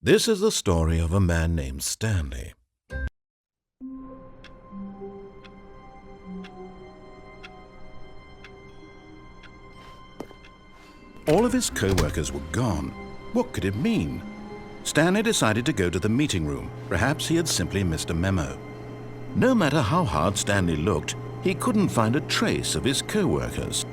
This is the story of a man named Stanley. All of his co-workers were gone. What could it mean? Stanley decided to go to the meeting room. Perhaps he had simply missed a memo. No matter how hard Stanley looked, he couldn't find a trace of his co-workers.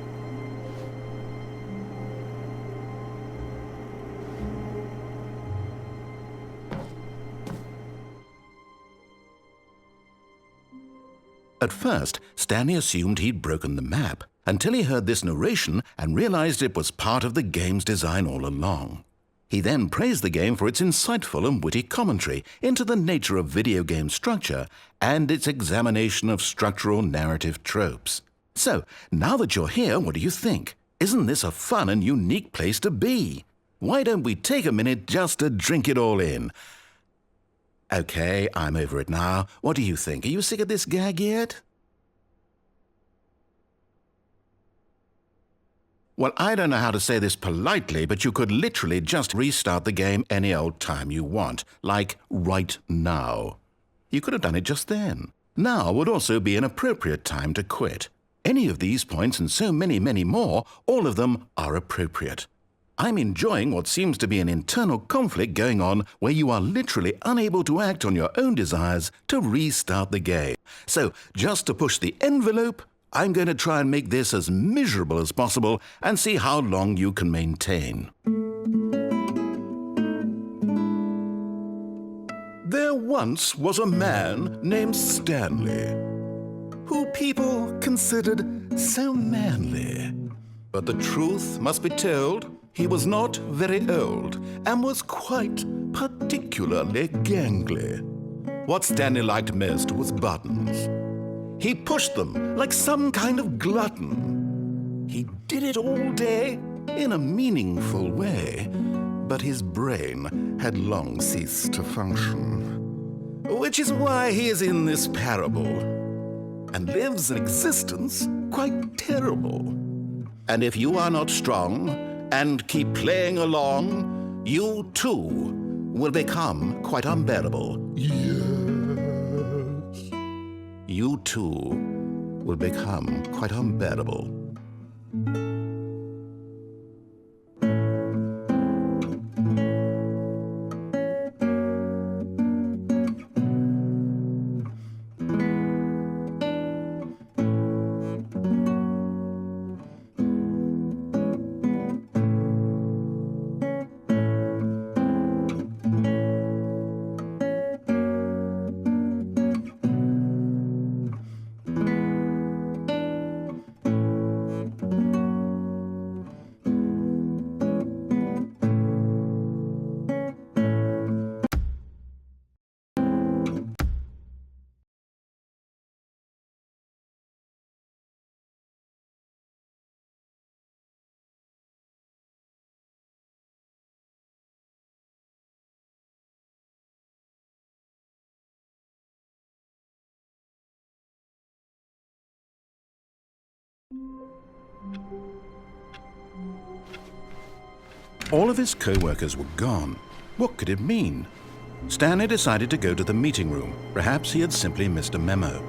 At first, Stanley assumed he'd broken the map, until he heard this narration and realized it was part of the game's design all along. He then praised the game for its insightful and witty commentary into the nature of video game structure and its examination of structural narrative tropes. So, now that you're here, what do you think? Isn't this a fun and unique place to be? Why don't we take a minute just to drink it all in? Okay, I'm over it now. What do you think? Are you sick of this gag yet? Well, I don't know how to say this politely, but you could literally just restart the game any old time you want, like right now. You could have done it just then. Now would also be an appropriate time to quit. Any of these points and so many, many more, all of them are appropriate. I'm enjoying what seems to be an internal conflict going on where you are literally unable to act on your own desires to restart the game. So, just to push the envelope, I'm going to try and make this as miserable as possible and see how long you can maintain. There once was a man named Stanley, who people considered so manly. But the truth must be told, he was not very old and was quite particularly gangly. What Stanley liked most was buttons. He pushed them like some kind of glutton. He did it all day in a meaningful way, but his brain had long ceased to function. Which is why he is in this parable and lives an existence quite terrible. And if you are not strong and keep playing along, you too will become quite unbearable. Yes. You too will become quite unbearable. All of his co-workers were gone. What could it mean? Stanley decided to go to the meeting room. Perhaps he had simply missed a memo.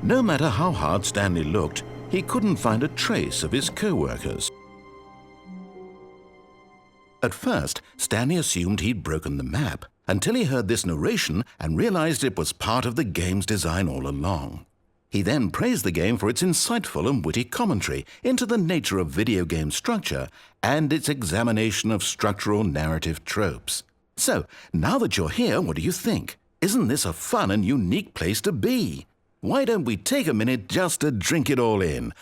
No matter how hard Stanley looked, he couldn't find a trace of his co-workers. At first, Stanley assumed he'd broken the map, until he heard this narration and realized it was part of the game's design all along. He then praised the game for its insightful and witty commentary into the nature of video game structure and its examination of structural narrative tropes. So, now that you're here, what do you think? Isn't this a fun and unique place to be? Why don't we take a minute just to drink it all in?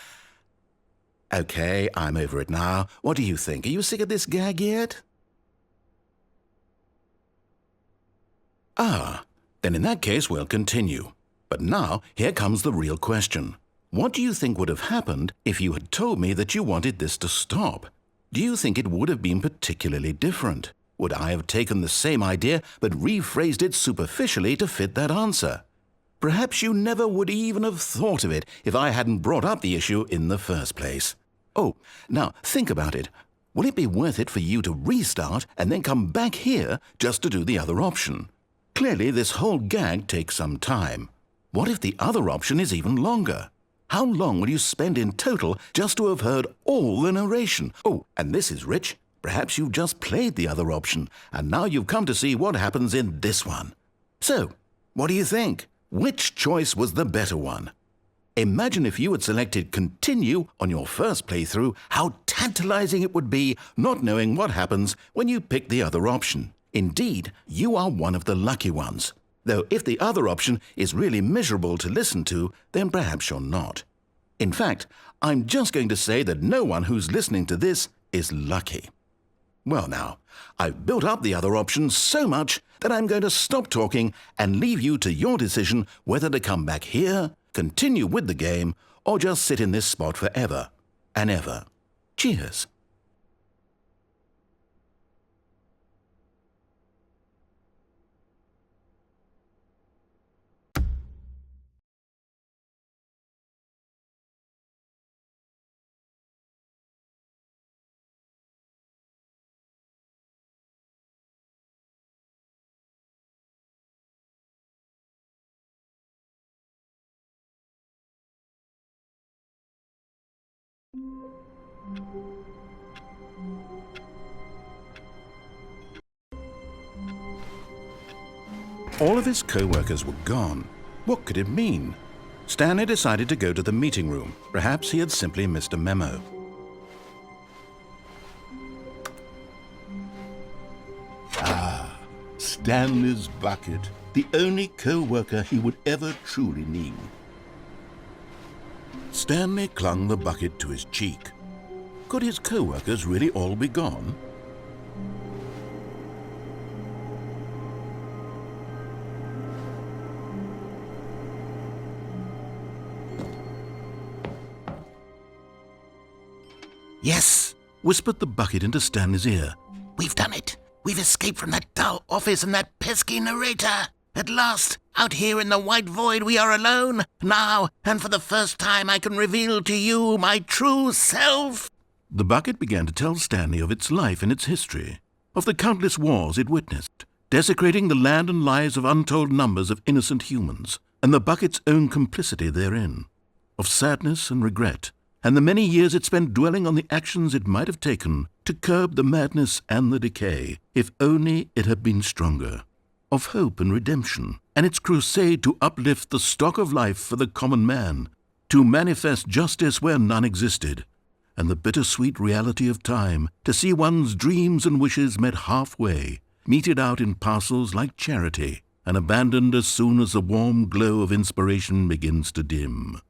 Okay, I'm over it now. What do you think? Are you sick of this gag yet? Then in that case we'll continue. But now, here comes the real question. What do you think would have happened if you had told me that you wanted this to stop? Do you think it would have been particularly different? Would I have taken the same idea but rephrased it superficially to fit that answer? Perhaps you never would even have thought of it if I hadn't brought up the issue in the first place. Oh, now think about it. Will it be worth it for you to restart and then come back here just to do the other option? Clearly, this whole gag takes some time. What if the other option is even longer? How long will you spend in total just to have heard all the narration? Oh, and this is rich. Perhaps you've just played the other option, and now you've come to see what happens in this one. So, what do you think? Which choice was the better one? Imagine if you had selected Continue on your first playthrough, how tantalizing it would be not knowing what happens when you pick the other option. Indeed, you are one of the lucky ones. Though if the other option is really miserable to listen to, then perhaps you're not. In fact, I'm just going to say that no one who's listening to this is lucky. Well now, I've built up the other option so much that I'm going to stop talking and leave you to your decision whether to come back here, continue with the game, or just sit in this spot forever and ever. Cheers. All of his co-workers were gone. What could it mean? Stanley decided to go to the meeting room. Perhaps he had simply missed a memo. Ah, Stanley's bucket. The only co-worker he would ever truly need. Stanley clung the bucket to his cheek. Could his co-workers really all be gone? Yes, whispered the bucket into Stanley's ear. We've done it. We've escaped from that dull office and that pesky narrator. At last, out here in the white void, we are alone. Now, and for the first time, I can reveal to you my true self. The bucket began to tell Stanley of its life and its history, of the countless wars it witnessed, desecrating the land and lives of untold numbers of innocent humans, and the bucket's own complicity therein, of sadness and regret, and the many years it spent dwelling on the actions it might have taken to curb the madness and the decay, if only it had been stronger, of hope and redemption, and its crusade to uplift the stock of life for the common man, to manifest justice where none existed, and the bittersweet reality of time, to see one's dreams and wishes met halfway, meted out in parcels like charity, and abandoned as soon as the warm glow of inspiration begins to dim.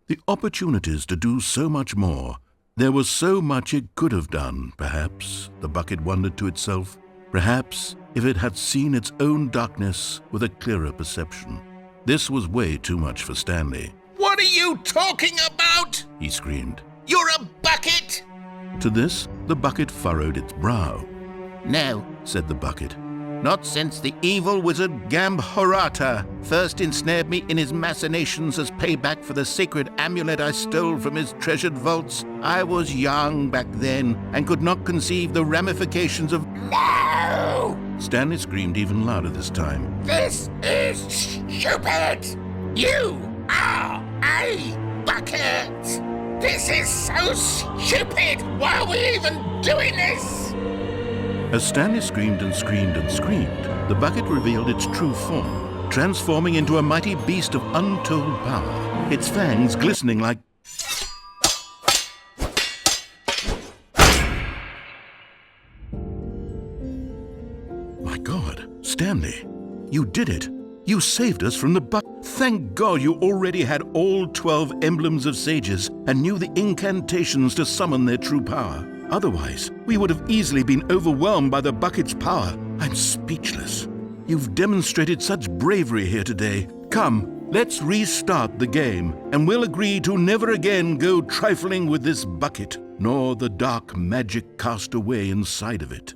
The opportunities to do so much more. There was so much it could have done, perhaps, the bucket wondered to itself. Perhaps if it had seen its own darkness with a clearer perception. This was way too much for Stanley. What are you talking about? He screamed. You're a bucket! To this, the bucket furrowed its brow. No, said the bucket. not since the evil wizard Gambhorata first ensnared me in his machinations as payback for the sacred amulet I stole from his treasured vaults. I was young back then and could not conceive the ramifications of— No! Stanley screamed even louder this time. This is stupid! You are a bucket! This is so stupid! Why are we even doing this? As Stanley screamed and screamed and screamed, the bucket revealed its true form, transforming into a mighty beast of untold power, its fangs glistening like— My God, Stanley, you did it. You saved us from the bucket. Thank God you already had all 12 emblems of sages and knew the incantations to summon their true power. Otherwise, we would have easily been overwhelmed by the bucket's power. I'm speechless. You've demonstrated such bravery here today. Come, let's restart the game, and we'll agree to never again go trifling with this bucket, nor the dark magic cast away inside of it.